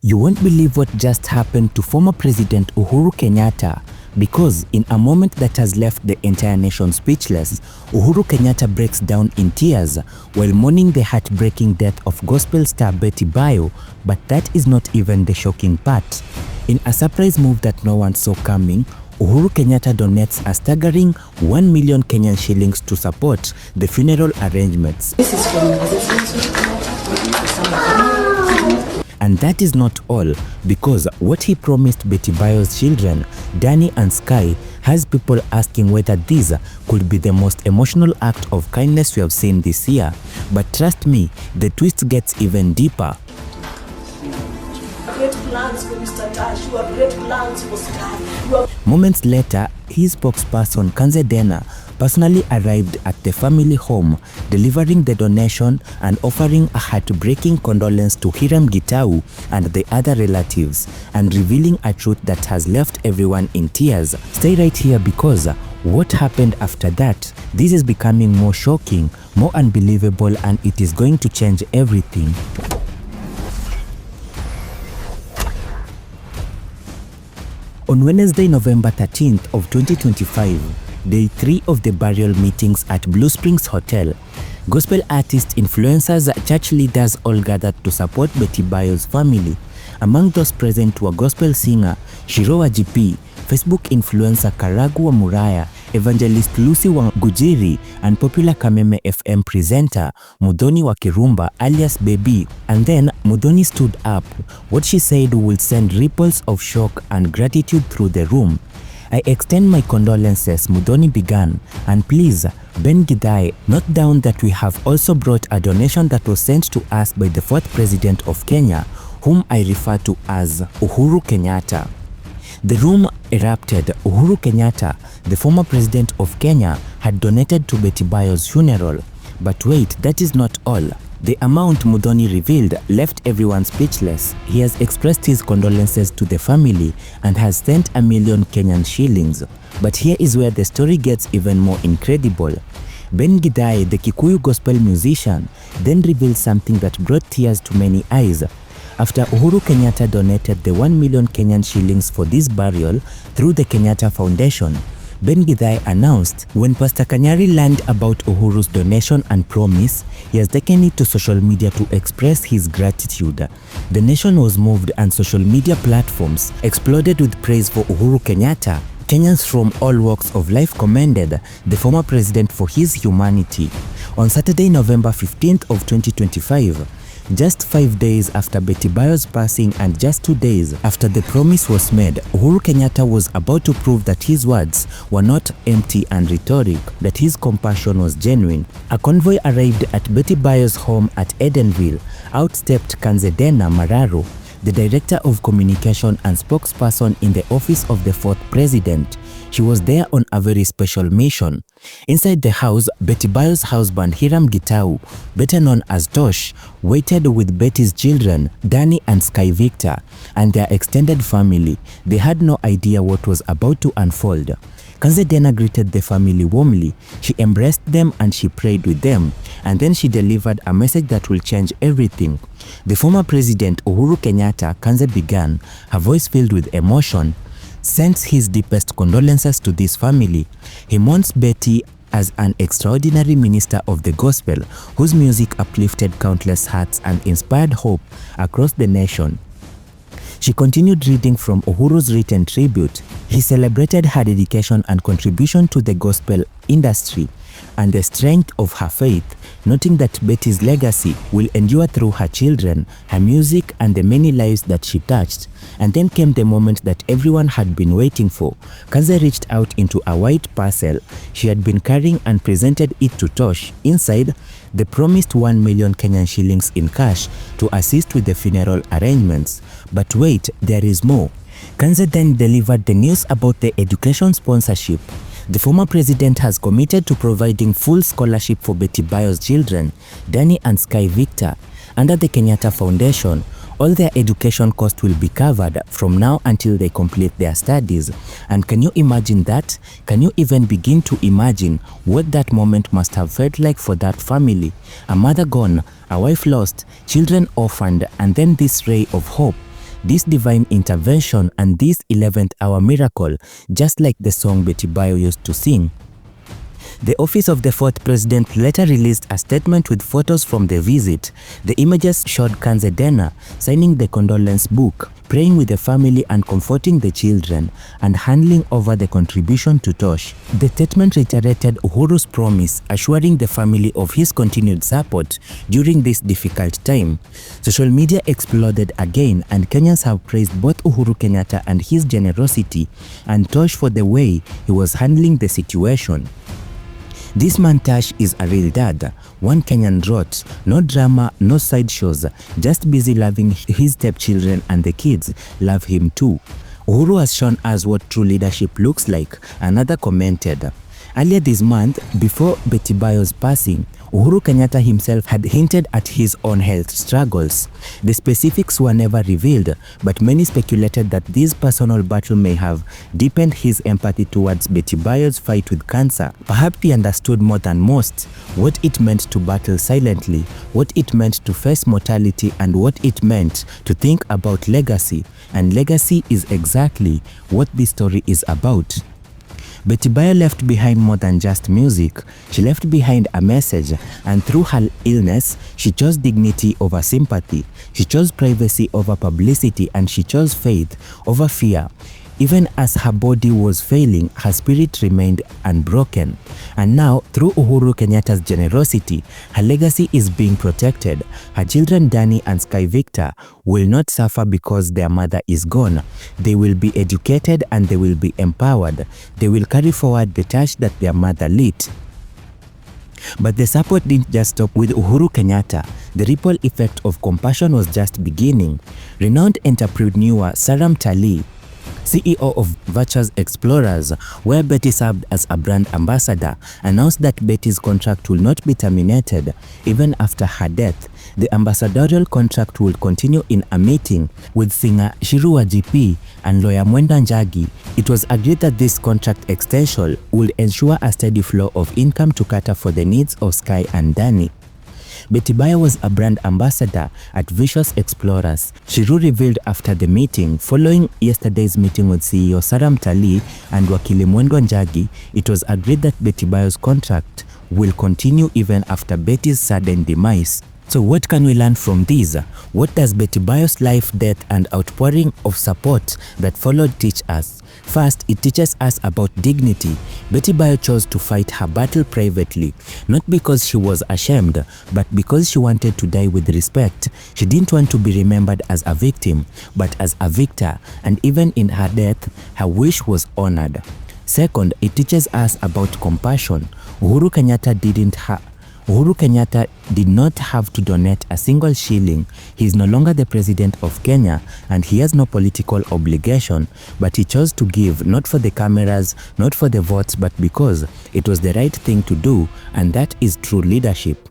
You won't believe what just happened to former President Uhuru Kenyatta, because in a moment that has left the entire nation speechless, Uhuru Kenyatta breaks down in tears while mourning the heartbreaking death of gospel star Betty Bayo, but that is not even the shocking part. In a surprise move that no one saw coming, Uhuru Kenyatta donates a staggering 1 million Kenyan shillings to support the funeral arrangements. This is And that is not all, because what he promised Betty Bayo's children, Danny and Sky, has people asking whether this could be the most emotional act of kindness we have seen this year. But trust me, the twist gets even deeper. great plans for Mr. Tosh. You have great plans for Sky. Moments later, his spokesperson Kanze personally arrived at the family home, delivering the donation and offering a heartbreaking condolence to Hiram Gitau and the other relatives, and revealing a truth that has left everyone in tears. Stay right here, because what happened after that? This is becoming more shocking, more unbelievable, and it is going to change everything. On Wednesday, November 13th of 2025, Day 3 of the burial meetings at Blue Springs Hotel, gospel artists, influencers, church leaders all gathered to support Betty Bayo's family. Among those present were gospel singer Shiru GP, Facebook influencer Karangu wa Muraya, evangelist Lucy wa Ngujiri, and popular Kameme FM presenter Muthoni wa Kirumba alias Baby. And then Muthoni stood up. What she said will send ripples of shock and gratitude through the room. I extend my condolences, Muthoni began, and please, Githae, note down that we have also brought a donation that was sent to us by the 4th President of Kenya, whom I refer to as Uhuru Kenyatta. The room erupted. Uhuru Kenyatta, the former president of Kenya, had donated to Betty Bayo's funeral. But wait, that is not all. The amount Muthoni revealed left everyone speechless. He has expressed his condolences to the family and has sent 1 million Kenyan shillings. But here is where the story gets even more incredible. Githae, the Kikuyu gospel musician, then revealed something that brought tears to many eyes. After Uhuru Kenyatta donated the 1 million Kenyan shillings for this burial through the Kenyatta Foundation, Githae announced when Pastor Kanyari learned about Uhuru's donation and promise, he has taken it to social media to express his gratitude. The nation was moved and social media platforms exploded with praise for Uhuru Kenyatta. Kenyans from all walks of life commended the former president for his humanity. On Saturday, November 15th of 2025, just 5 days after Betty Bayo's passing and just 2 days after the promise was made, Uhuru Kenyatta was about to prove that his words were not empty and rhetoric, that his compassion was genuine. A convoy arrived at Betty Bayo's home at Edenville. Out stepped Kanze Dena-Mararo, the director of communication and spokesperson in the office of the 4th president. She was there on a very special mission. Inside the house, Betty Bayo's husband Hiram Gitau, better known as Tosh, waited with Betty's children, Danny and Sky Victor, and their extended family. They had no idea what was about to unfold. Kanze Dena greeted the family warmly. She embraced them and she prayed with them. And then she delivered a message that will change everything. The former president Uhuru Kenyatta, Kanze began, her voice filled with emotion, sends his deepest condolences to this family. He mourns Betty as an extraordinary minister of the gospel whose music uplifted countless hearts and inspired hope across the nation. She continued reading from Uhuru's written tribute. He celebrated her dedication and contribution to the gospel industry and the strength of her faith, noting that Betty's legacy will endure through her children, her music, and the many lives that she touched. And then came the moment that everyone had been waiting for. Kanze reached out into a white parcel she had been carrying and presented it to Tosh. Inside, the promised 1 million Kenyan shillings in cash to assist with the funeral arrangements. But wait, there is more. Kanze then delivered the news about the education sponsorship. The former president has committed to providing full scholarship for Betty Bayo's children, Danny and Sky Victor. Under the Kenyatta Foundation, all their education costs will be covered from now until they complete their studies. And can you imagine that? Can you even begin to imagine what that moment must have felt like for that family? A mother gone, a wife lost, children orphaned, and then this ray of hope. this divine intervention and this 11th hour miracle, just like the song Betty Bayo used to sing. The office of the fourth president later released a statement with photos from the visit. The images showed Kanze Dena signing the condolence book, praying with the family and comforting the children, and handing over the contribution to Tosh. The statement reiterated Uhuru's promise, assuring the family of his continued support during this difficult time. Social media exploded again, and Kenyans have praised both Uhuru Kenyatta and his generosity, and Tosh for the way he was handling the situation. This man Tosh is a real dad, one Kenyan wrote. No drama, no sideshows, just busy loving his stepchildren, and the kids love him too. Uhuru has shown us what true leadership looks like, another commented. Earlier this month, before Betty Bayo's passing, Uhuru Kenyatta himself had hinted at his own health struggles. The specifics were never revealed, but many speculated that this personal battle may have deepened his empathy towards Betty Bayo's fight with cancer. Perhaps he understood more than most what it meant to battle silently, what it meant to face mortality, and what it meant to think about legacy. And legacy is exactly what this story is about. Betty Bayo left behind more than just music. She left behind a message, and through her illness, she chose dignity over sympathy. She chose privacy over publicity, and she chose faith over fear. Even as her body was failing, her spirit remained unbroken. And now, through Uhuru Kenyatta's generosity, her legacy is being protected. Her children Danny and Sky Victor will not suffer because their mother is gone. They will be educated and they will be empowered. They will carry forward the torch that their mother lit. But the support didn't just stop with Uhuru Kenyatta. The ripple effect of compassion was just beginning. Renowned entrepreneur Mtalii, CEO of Virtuous Explorers, where Betty served as a brand ambassador, announced that Betty's contract will not be terminated even after her death. The ambassadorial contract will continue. In a meeting with singer Shiru GP and lawyer Mwenda Njagi, it was agreed that this contract extension would ensure a steady flow of income to cater for the needs of Sky and Danny. Betty Bayo was a brand ambassador at Virtuous Explorers. Shiru revealed after the meeting, following yesterday's meeting with CEO Mtalii and Wakili Mwenda Njagi, it was agreed that Betty Bayo's contract will continue even after Betty's sudden demise. So what can we learn from this? What does Betty Bayo's life, death, and outpouring of support that followed teach us? First, it teaches us about dignity. Betty Bayo chose to fight her battle privately, not because she was ashamed, but because she wanted to die with respect. She didn't want to be remembered as a victim, but as a victor, and even in her death, her wish was honored. Second, it teaches us about compassion. Uhuru Kenyatta did not have to donate a single shilling. He is no longer the president of Kenya and he has no political obligation, but he chose to give, not for the cameras, not for the votes, but because it was the right thing to do, and that is true leadership.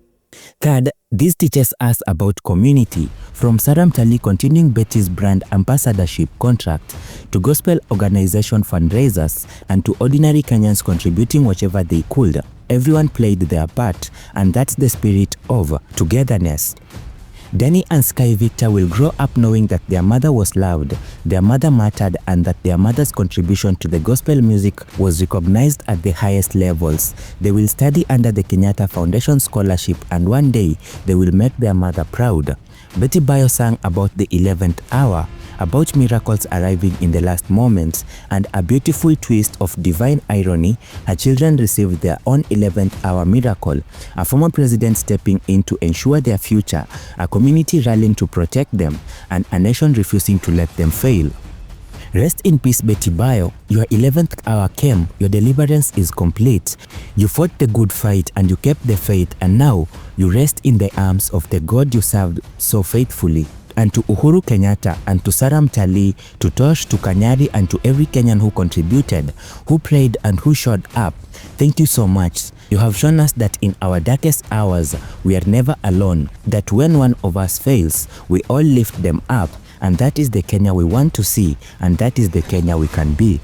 Third, this teaches us about community. From Mtalii continuing Betty's brand ambassadorship contract, to gospel organization fundraisers, and to ordinary Kenyans contributing whatever they could, everyone played their part, and that's the spirit of togetherness. Danny and Sky Victor will grow up knowing that their mother was loved, their mother mattered, and that their mother's contribution to the gospel music was recognized at the highest levels. They will study under the Kenyatta Foundation scholarship, and one day they will make their mother proud. Betty Bayo sang about the 11th hour, about miracles arriving in the last moments, and a beautiful twist of divine irony, her children received their own 11th hour miracle, a former president stepping in to ensure their future, a community rallying to protect them, and a nation refusing to let them fail. Rest in peace, Betty Bayo. Your 11th hour came, your deliverance is complete. You fought the good fight and you kept the faith, and now you rest in the arms of the God you served so faithfully. And to Uhuru Kenyatta, and to Mtalii, to Tosh, to Kanyari, and to every Kenyan who contributed, who prayed, and who showed up, thank you so much. You have shown us that in our darkest hours, we are never alone, that when one of us fails, we all lift them up, and that is the Kenya we want to see, and that is the Kenya we can be.